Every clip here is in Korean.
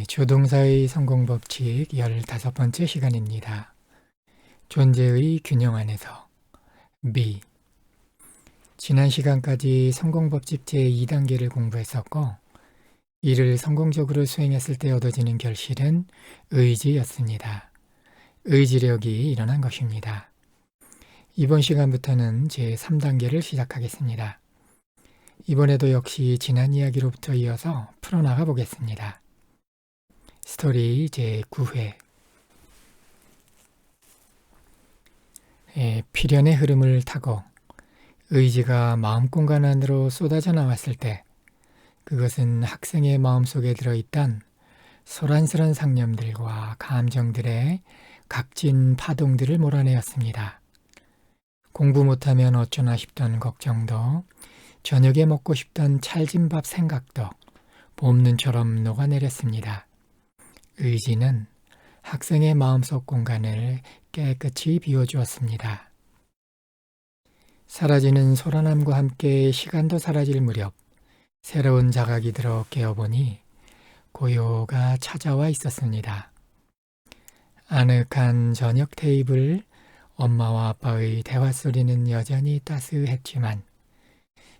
조동사의 성공법칙 15번째 시간입니다. 존재의 균형 안에서 B. 지난 시간까지 성공법칙 제2단계를 공부했었고, 이를 성공적으로 수행했을 때 얻어지는 결실은 의지였습니다. 의지력이 일어난 것입니다. 이번 시간부터는 제3단계를 시작하겠습니다. 이번에도 역시 지난 이야기로부터 이어서 풀어나가 보겠습니다. 스토리 제9회. 필연의 흐름을 타고 의지가 마음공간 안으로 쏟아져 나왔을 때, 그것은 학생의 마음속에 들어있던 소란스런 상념들과 감정들의 각진 파동들을 몰아내었습니다. 공부 못하면 어쩌나 싶던 걱정도, 저녁에 먹고 싶던 찰진밥 생각도 봄눈처럼 녹아내렸습니다. 의지는 학생의 마음속 공간을 깨끗이 비워주었습니다. 사라지는 소란함과 함께 시간도 사라질 무렵, 새로운 자각이 들어 깨어보니 고요가 찾아와 있었습니다. 아늑한 저녁 테이블, 엄마와 아빠의 대화소리는 여전히 따스했지만,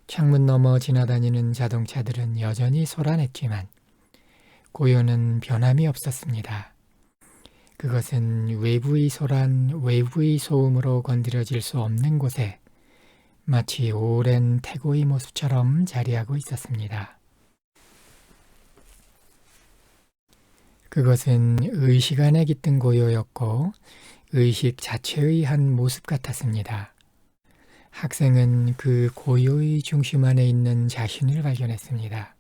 창문 너머 지나다니는 자동차들은 여전히 소란했지만, 고요는 변함이 없었습니다. 그것은 외부의 소란, 외부의 소음으로 건드려질 수 없는 곳에 마치 오랜 태고의 모습처럼 자리하고 있었습니다. 그것은 의식 안에 깃든 고요였고, 의식 자체의 한 모습 같았습니다. 학생은 그 고요의 중심 안에 있는 자신을 발견했습니다.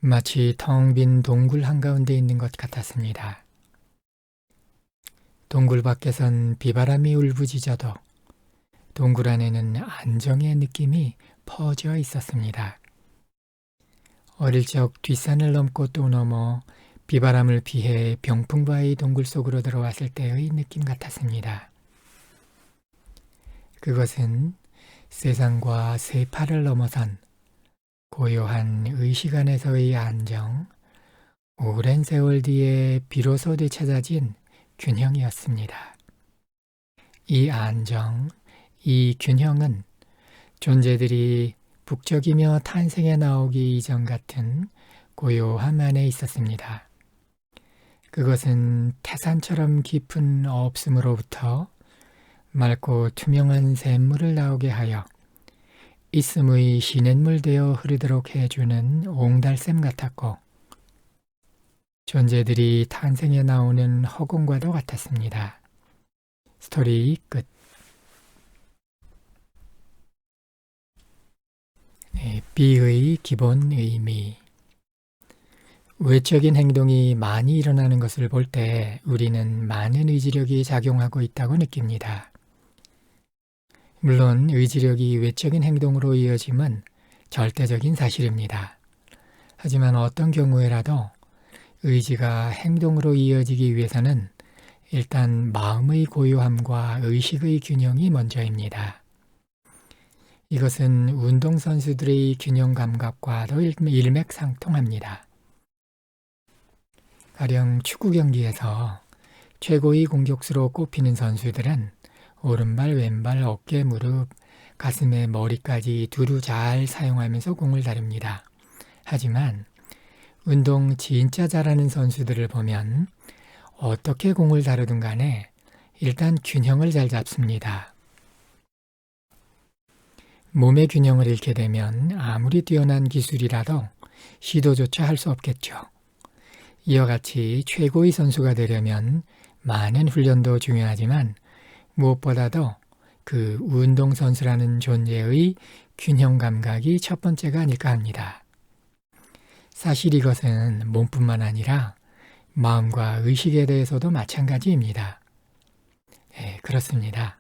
마치 텅 빈 동굴 한가운데 있는 것 같았습니다. 동굴 밖에선 비바람이 울부짖어도 동굴 안에는 안정의 느낌이 퍼져 있었습니다. 어릴 적 뒷산을 넘고 또 넘어 비바람을 피해 병풍바위 동굴 속으로 들어왔을 때의 느낌 같았습니다. 그것은 세상과 세파를 넘어선 고요한 의식 안에서의 안정, 오랜 세월 뒤에 비로소 되찾아진 균형이었습니다. 이 안정, 이 균형은 존재들이 북적이며 탄생해 나오기 이전 같은 고요함 안에 있었습니다. 그것은 태산처럼 깊은 없음으로부터 맑고 투명한 샘물을 나오게 하여 있음의 시냇물 되어 흐르도록 해주는 옹달샘 같았고, 존재들이 탄생해 나오는 허공과도 같았습니다. 스토리 끝. B의 기본 의미. 외적인 행동이 많이 일어나는 것을 볼 때 우리는 많은 의지력이 작용하고 있다고 느낍니다. 물론 의지력이 외적인 행동으로 이어짐은 절대적인 사실입니다. 하지만 어떤 경우에라도 의지가 행동으로 이어지기 위해서는 일단 마음의 고요함과 의식의 균형이 먼저입니다. 이것은 운동선수들의 균형 감각과도 일맥상통합니다. 가령 축구 경기에서 최고의 공격수로 꼽히는 선수들은 오른발, 왼발, 어깨, 무릎, 가슴에 머리까지 두루 잘 사용하면서 공을 다룹니다. 하지만 운동 진짜 잘하는 선수들을 보면 어떻게 공을 다루든 간에 일단 균형을 잘 잡습니다. 몸의 균형을 잃게 되면 아무리 뛰어난 기술이라도 시도조차 할 수 없겠죠. 이와 같이 최고의 선수가 되려면 많은 훈련도 중요하지만 무엇보다도 그 운동선수라는 존재의 균형 감각이 첫 번째가 아닐까 합니다. 사실 이것은 몸뿐만 아니라 마음과 의식에 대해서도 마찬가지입니다. 그렇습니다.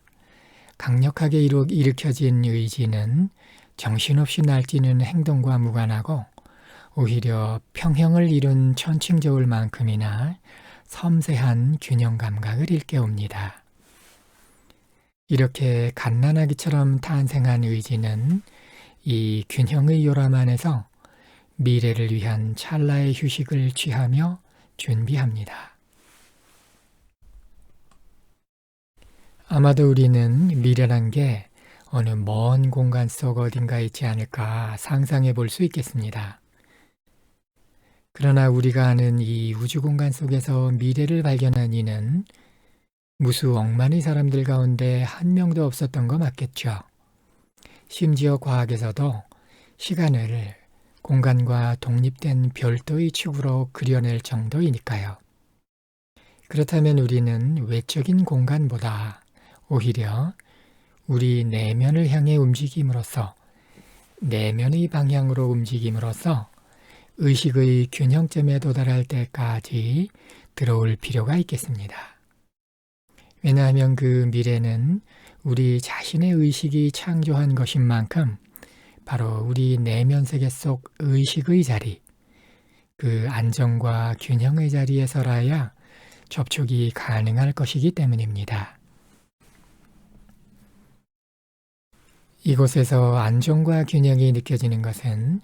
강력하게 일으켜진 의지는 정신없이 날뛰는 행동과 무관하고 오히려 평형을 이룬 천칭저울만큼이나 섬세한 균형 감각을 일깨웁니다. 이렇게 갓난아기처럼 탄생한 의지는 이 균형의 요람 안에서 미래를 위한 찰나의 휴식을 취하며 준비합니다. 아마도 우리는 미래란 게 어느 먼 공간 속 어딘가에 있지 않을까 상상해 볼 수 있겠습니다. 그러나 우리가 아는 이 우주 공간 속에서 미래를 발견한 이는 무수 억만의 사람들 가운데 한 명도 없었던 거 맞겠죠. 심지어 과학에서도 시간을 공간과 독립된 별도의 축으로 그려낼 정도이니까요. 그렇다면 우리는 외적인 공간보다 오히려 우리 내면을 향해 움직임으로써 내면의 방향으로 움직임으로써 의식의 균형점에 도달할 때까지 들어올 필요가 있겠습니다. 왜냐하면 그 미래는 우리 자신의 의식이 창조한 것인 만큼 바로 우리 내면 세계 속 의식의 자리, 그 안정과 균형의 자리에서라야 접촉이 가능할 것이기 때문입니다. 이곳에서 안정과 균형이 느껴지는 것은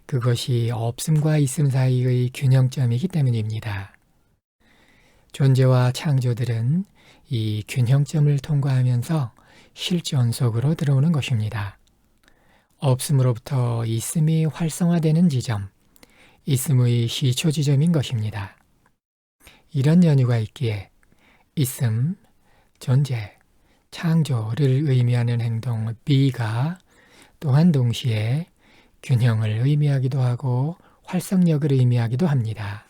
그것이 없음과 있음 사이의 균형점이기 때문입니다. 존재와 창조들은 이 균형점을 통과하면서 실존 속으로 들어오는 것입니다. 없음으로부터 있음이 활성화되는 지점, 있음의 시초 지점인 것입니다. 이런 연유가 있기에 있음, 존재, 창조를 의미하는 행동 B가 또한 동시에 균형을 의미하기도 하고 활성력을 의미하기도 합니다.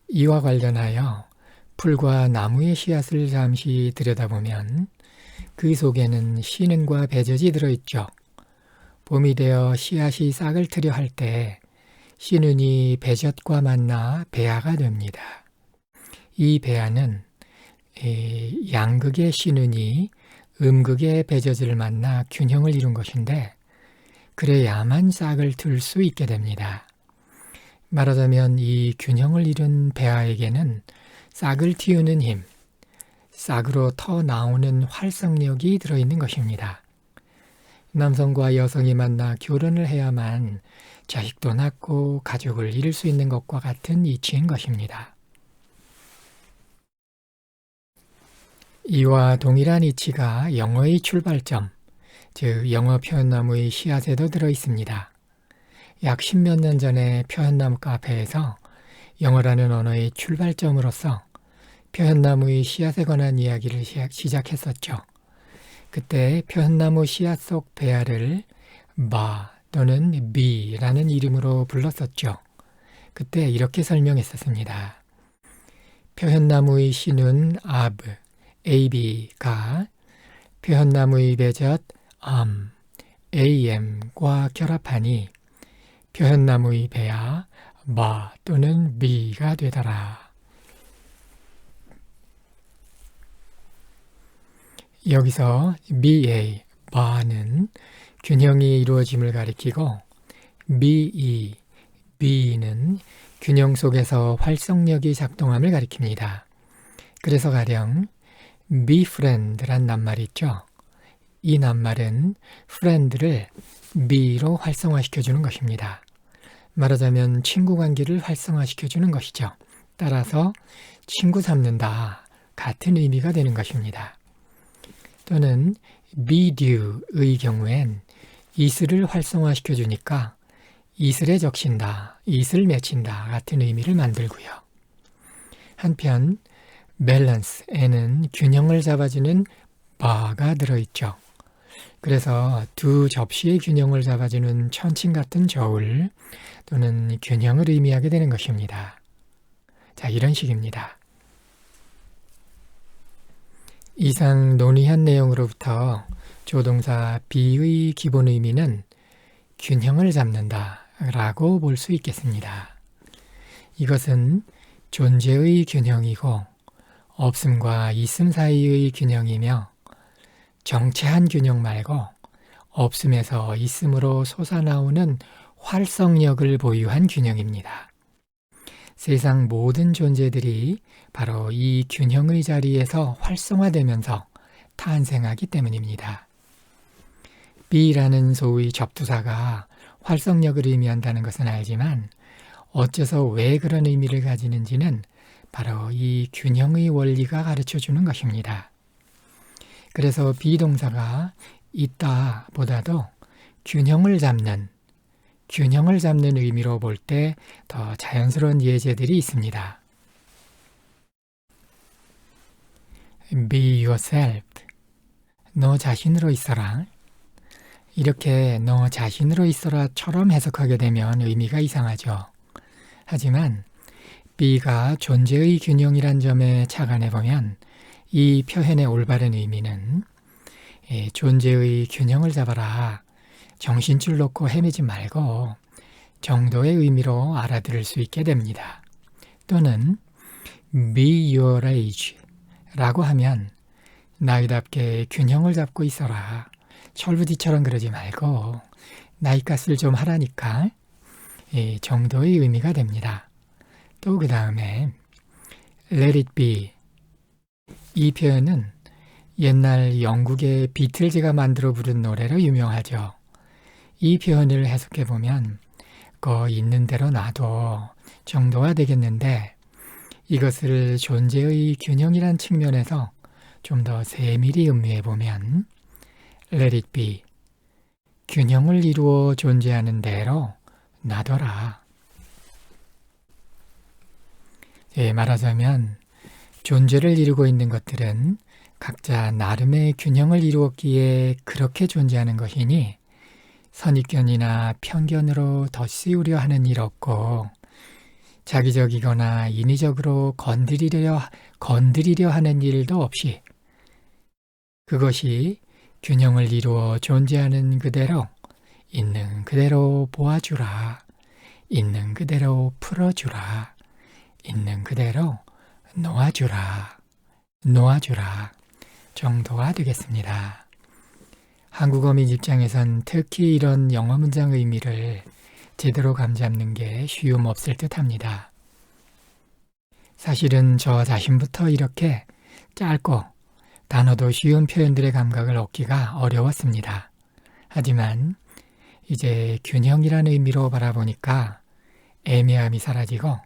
이와 관련하여 풀과 나무의 씨앗을 잠시 들여다보면 그 속에는 신은과 배젖이 들어있죠. 봄이 되어 씨앗이 싹을 트려 할 때 신은이 배젖과 만나 배아가 됩니다. 이 배아는 양극의 신은이 음극의 배젖을 만나 균형을 이룬 것인데 그래야만 싹을 틀 수 있게 됩니다. 말하자면 이 균형을 이룬 배아에게는 싹을 틔우는 힘, 싹으로 터 나오는 활성력이 들어있는 것입니다. 남성과 여성이 만나 결혼을 해야만 자식도 낳고 가족을 이룰 수 있는 것과 같은 이치인 것입니다. 이와 동일한 이치가 영어의 출발점, 즉 영어 표현나무의 씨앗에도 들어있습니다. 약 10몇 년 전에 표현나무 카페에서 영어라는 언어의 출발점으로서 표현나무의 씨앗에 관한 이야기를 시작했었죠. 그때 표현나무 씨앗 속 배아를 바 또는 비라는 이름으로 불렀었죠. 그때 이렇게 설명했었습니다. 표현나무의 씨는 아브, AB가 표현나무의 배젖 AM과 결합하니 표현나무의 배아 바 또는 B가 되더라. 여기서 BA, 바는 균형이 이루어짐을 가리키고 BE, B는 균형 속에서 활성력이 작동함을 가리킵니다. 그래서 가령 be friend란 낱말이 있죠. 이 낱말은 friend를 be로 활성화시켜주는 것입니다. 말하자면 친구 관계를 활성화시켜주는 것이죠. 따라서 친구 삼는다 같은 의미가 되는 것입니다. 또는 be due의 경우엔 이슬을 활성화시켜주니까 이슬에 적신다, 이슬 맺힌다 같은 의미를 만들고요. 한편 balance에는 균형을 잡아주는 바가 들어있죠. 그래서 두 접시의 균형을 잡아주는 천칭 같은 저울 또는 균형을 의미하게 되는 것입니다. 자, 이런 식입니다. 이상 논의한 내용으로부터 조동사 be의 기본 의미는 균형을 잡는다 라고 볼 수 있겠습니다. 이것은 존재의 균형이고 없음과 있음 사이의 균형이며 정체한 균형 말고 없음에서 있음으로 솟아나오는 활성력을 보유한 균형입니다. 세상 모든 존재들이 바로 이 균형의 자리에서 활성화되면서 탄생하기 때문입니다. be라는 소의 접두사가 활성력을 의미한다는 것은 알지만 어째서 왜 그런 의미를 가지는지는 바로 이 균형의 원리가 가르쳐주는 것입니다. 그래서 비동사가 있다 보다도 균형을 잡는 의미로 볼 때 더 자연스러운 예제들이 있습니다. Be yourself. 너 자신으로 있어라. 이렇게 너 자신으로 있어라처럼 해석하게 되면 의미가 이상하죠. 하지만 be가 존재의 균형이란 점에 착안해보면 이 표현의 올바른 의미는 존재의 균형을 잡아라. 정신줄 놓고 헤매지 말고 정도의 의미로 알아들을 수 있게 됩니다. 또는 be your age 라고 하면 나이답게 균형을 잡고 있어라. 철부지처럼 그러지 말고 나이값을 좀 하라니까 정도의 의미가 됩니다. 또 그 다음에 let it be. 이 표현은 옛날 영국의 비틀즈가 만들어 부른 노래로 유명하죠. 이 표현을 해석해보면 있는 대로 놔둬 정도가 되겠는데 이것을 존재의 균형이란 측면에서 좀 더 세밀히 음미해보면 let it be. 균형을 이루어 존재하는 대로 놔둬라. 말하자면 존재를 이루고 있는 것들은 각자 나름의 균형을 이루었기에 그렇게 존재하는 것이니 선입견이나 편견으로 덧씌우려 하는 일 없고 자기적이거나 인위적으로 건드리려 하는 일도 없이 그것이 균형을 이루어 존재하는 그대로 있는 그대로 보아주라. 있는 그대로 풀어주라. 있는 그대로 놓아주라. 정도가 되겠습니다. 한국어민 입장에선 특히 이런 영어 문장 의미를 제대로 감잡는 게 쉬움 없을 듯 합니다. 사실은 저 자신부터 이렇게 짧고 단어도 쉬운 표현들의 감각을 얻기가 어려웠습니다. 하지만 이제 균형이라는 의미로 바라보니까 애매함이 사라지고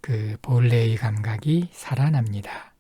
그 본래의 감각이 살아납니다.